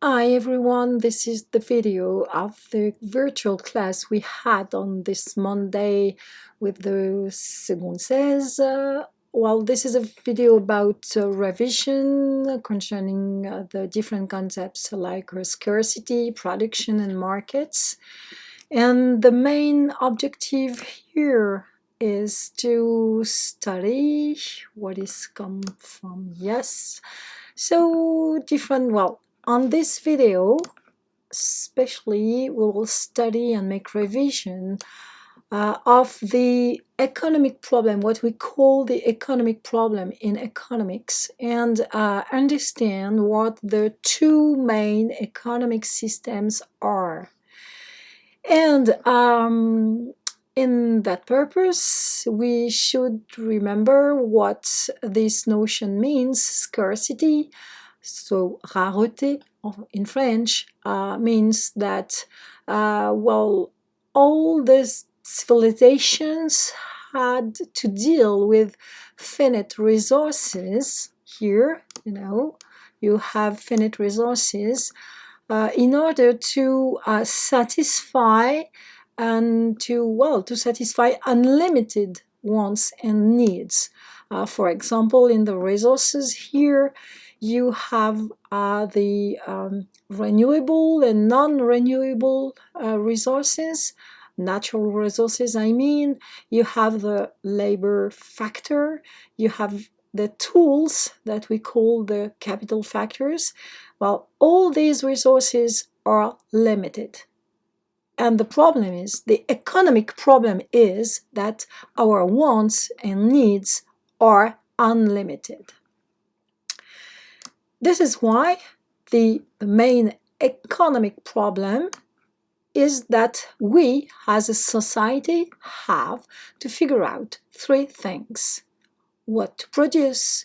Hi everyone, this is the video of the virtual class we had on this Monday with the Second 16. Well, this is a video about revision concerning the different concepts like scarcity, production, and markets. And the main objective here is to study what is come from, yes. So different, well, on this video, especially, we will study and make revision of the economic problem, what we call the economic problem in economics, and understand what the two main economic systems are. And in that purpose, we should remember what this notion means, scarcity. So, rareté in French means that, well, all these civilizations had to deal with finite resources. Here, you have finite resources in order to satisfy and to satisfy unlimited wants and needs. For example, in the resources here, you have the renewable and non-renewable resources, natural resources, I mean. You have the labor factor, you have the tools that we call the capital factors. Well, all these resources are limited. And the problem is, the economic problem is that our wants and needs are unlimited. This is why the main economic problem is that we as a society have to figure out three things: what to produce,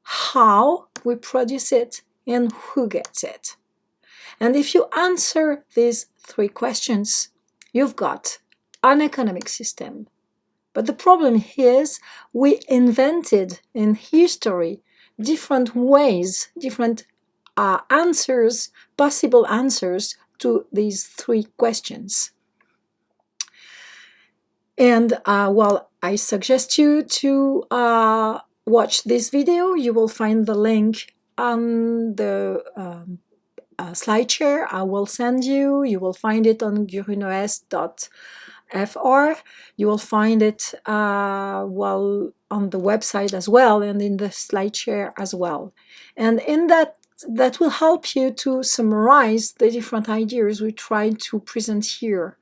how we produce it, and who gets it. And if you answer these three questions, you've got an economic system. But the problem is, we invented in history different ways, different answers, possible answers to these three questions. And well, I suggest you to watch this video. You will find the link on the SlideShare I will send you. You will find it on gurunoes.fr. You will find it well on the website as well, and in the SlideShare as well. And in that will help you to summarize the different ideas we tried to present here.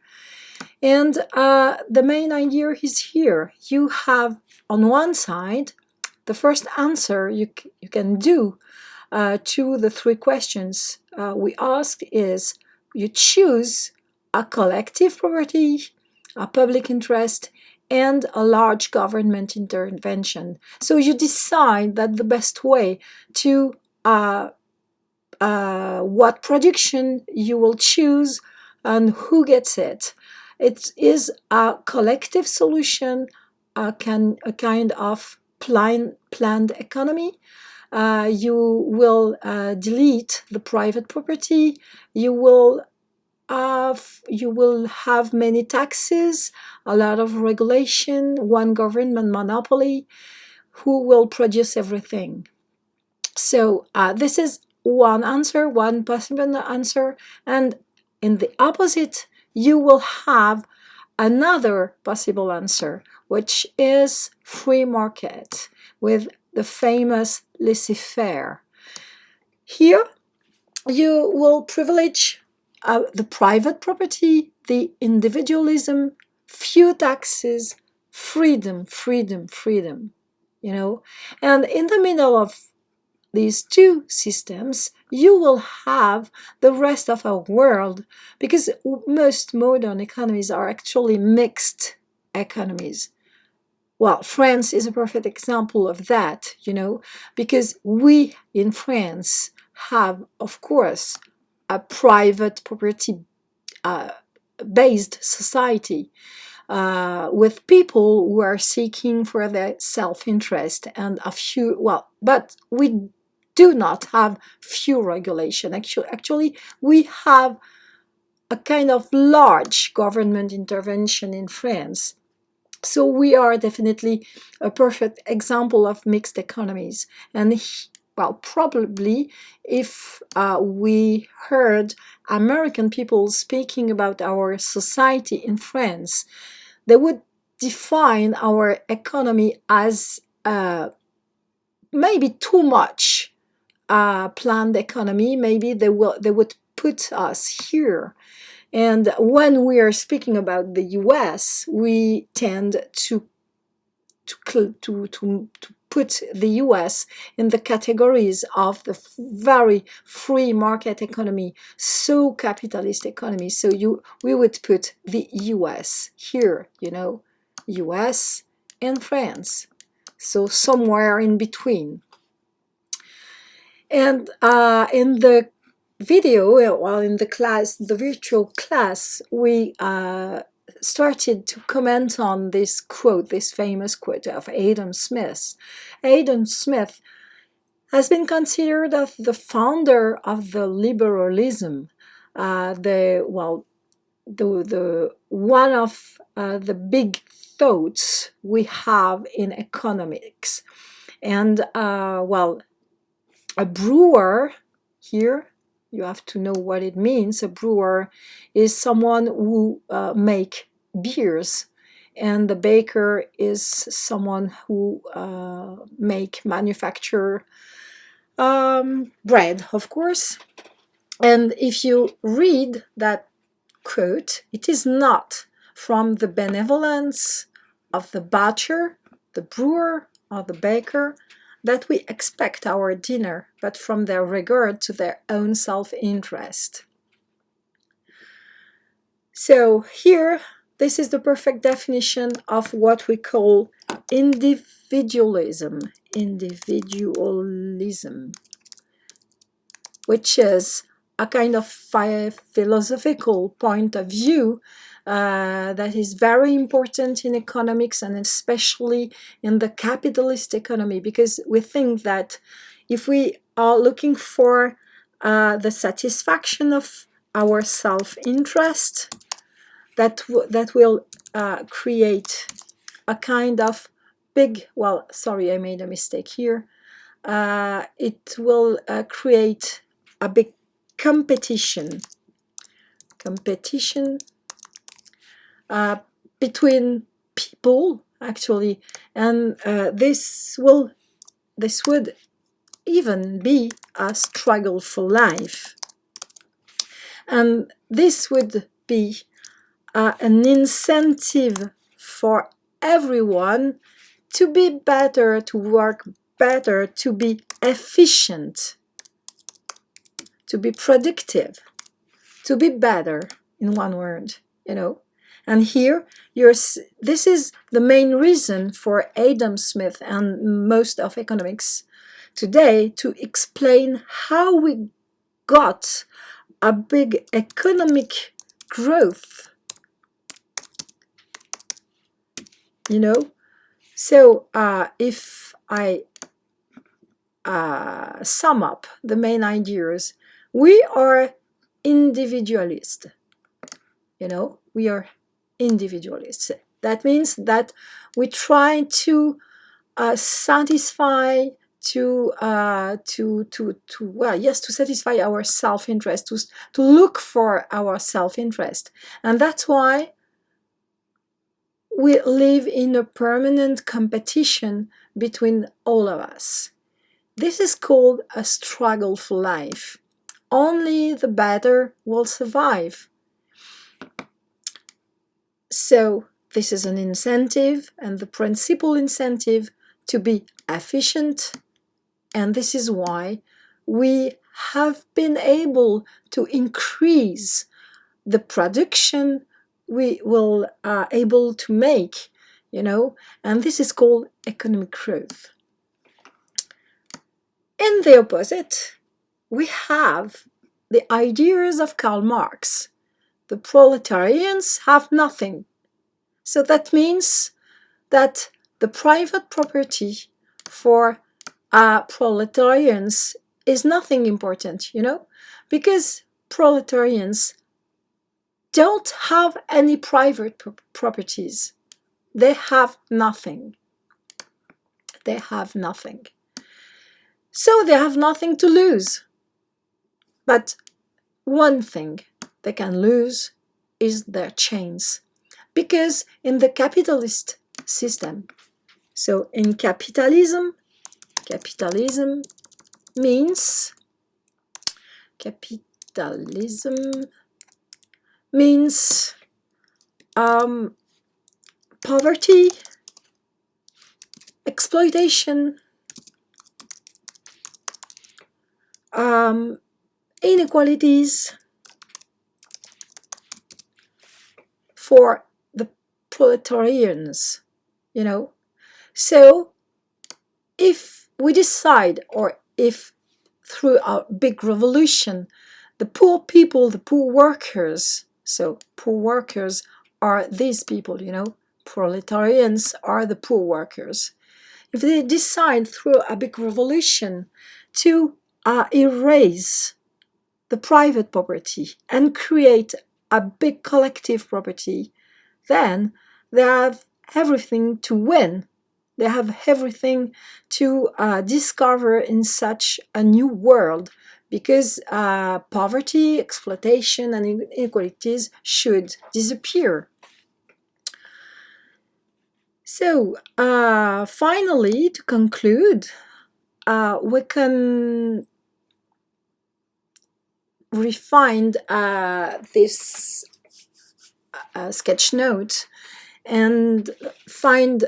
And the main idea is here. You have on one side the first answer you can do to the three questions we asked is, you choose a collective property, a public interest, and a large government intervention. So you decide that the best way to what production you will choose and who gets it. It is a collective solution, a kind of planned economy. You will delete the private property. You will have many taxes, a lot of regulation, one government monopoly, who will produce everything. So this is one answer, one possible answer, and in the opposite, you will have another possible answer, which is free market with the famous laissez-faire. Here, you will privilege the private property, the individualism, few taxes, freedom, And in the middle of these two systems, you will have the rest of our world, because most modern economies are actually mixed economies. Well, France is a perfect example of that, because we in France have, of course, a private property based society with people who are seeking for their self-interest and a few, but we do not have few regulation. Actually, we have a kind of large government intervention in France. So we are definitely a perfect example of mixed economies. And well, probably if we heard American people speaking about our society in France, they would define our economy as maybe too much planned economy. Maybe they would put us here. And when we are speaking about the US, we tend to put the US in the categories of the very free market economy, so capitalist economy. So we would put the US here, US and France. So somewhere in between. And in the video, well, in the class, the virtual class, we started to comment on this quote, this famous quote of Adam Smith. Adam Smith has been considered as the founder of the liberalism, the one of the big thoughts we have in economics. And a brewer here, you have to know what it means. A brewer is someone who make beers, and the baker is someone who manufacture bread, of course. And if you read that quote, it is not from the benevolence of the butcher, the brewer, or the baker that we expect our dinner, but from their regard to their own self-interest. So here, this is the perfect definition of what we call individualism, which is a kind of philosophical point of view that is very important in economics, and especially in the capitalist economy, because we think that if we are looking for the satisfaction of our self-interest, that will create a kind of big, I made a mistake here. It will create a big competition between people, actually, and this would even be a struggle for life, and this would be an incentive for everyone to be better, to work better, to be efficient, to be productive, to be better, in one word, And here, this is the main reason for Adam Smith and most of economics today to explain how we got a big economic growth, So if I sum up the main ideas, we are individualist. We are individualists. That means that we try to satisfy to satisfy our self-interest, to look for our self-interest, and that's why we live in a permanent competition between all of us. This is called a struggle for life. Only the better will survive. So this is an incentive, and the principal incentive to be efficient, and this is why we have been able to increase the production we will able to make, and this is called economic growth. In the opposite, we have the ideas of Karl Marx. The proletarians have nothing. So that means that the private property for proletarians is nothing important, because proletarians don't have any private properties. They have nothing. They have nothing. So they have nothing to lose. But one thing they can lose is their chains. Because in the capitalist system, so in capitalism means poverty, exploitation, inequalities for the proletarians, So if we decide, or if through a big revolution, the poor people, the poor workers, so poor workers are these people, proletarians are the poor workers. If they decide through a big revolution to erase the private property and create a big collective property, then they have everything to win. They have everything to discover in such a new world, because poverty, exploitation, and inequalities should disappear. So, finally, to conclude, we can refine this sketch note and find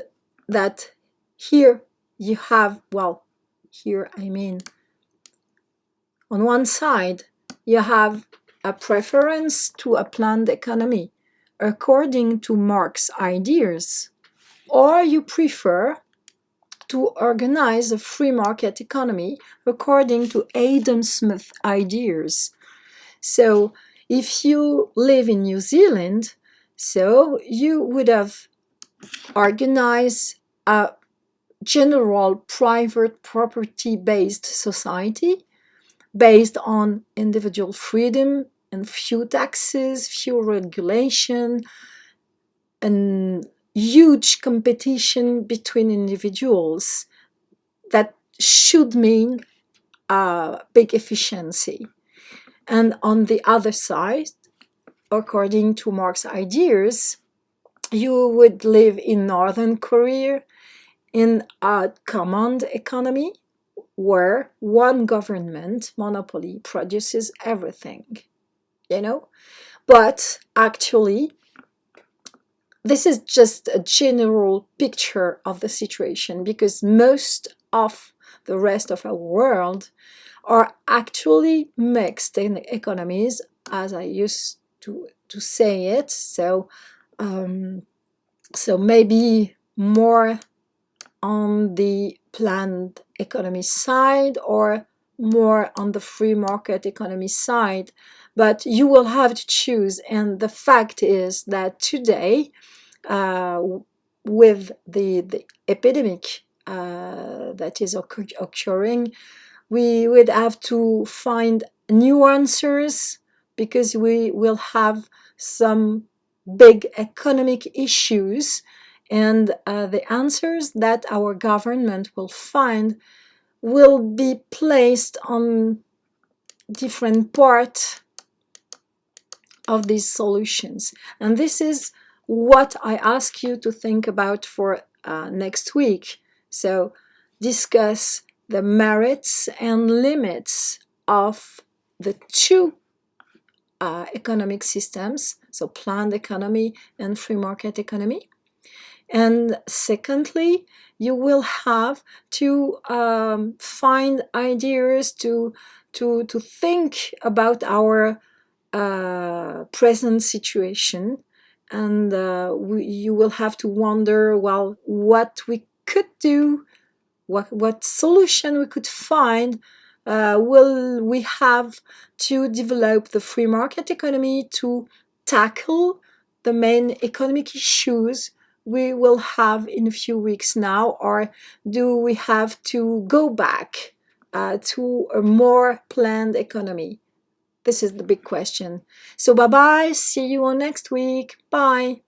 that here you have, on one side, you have a preference to a planned economy according to Marx's ideas, or you prefer to organize a free market economy according to Adam Smith's ideas. So if you live in New Zealand, so you would have organized a general private property-based society based on individual freedom and few taxes, few regulation, and huge competition between individuals that should mean big efficiency. And on the other side, according to Marx's ideas, you would live in Northern Korea in a command economy where one government monopoly produces everything, But actually, this is just a general picture of the situation, because most of the rest of our world are actually mixed in economies, as I used to say it. So maybe more on the planned economy side, or more on the free market economy side, but you will have to choose. And the fact is that today, with the epidemic that is occurring, we would have to find new answers, because we will have some big economic issues, and the answers that our government will find will be placed on different parts of these solutions. And this is what I ask you to think about for next week. So discuss the merits and limits of the two economic systems, so planned economy and free market economy. And secondly, you will have to find ideas to think about our present situation, and you will have to wonder, what we could do, what solution we could find. Will we have to develop the free market economy to tackle the main economic issues we will have in a few weeks now, or do we have to go back to a more planned economy? This is the big question. So bye bye. See you on next week. Bye.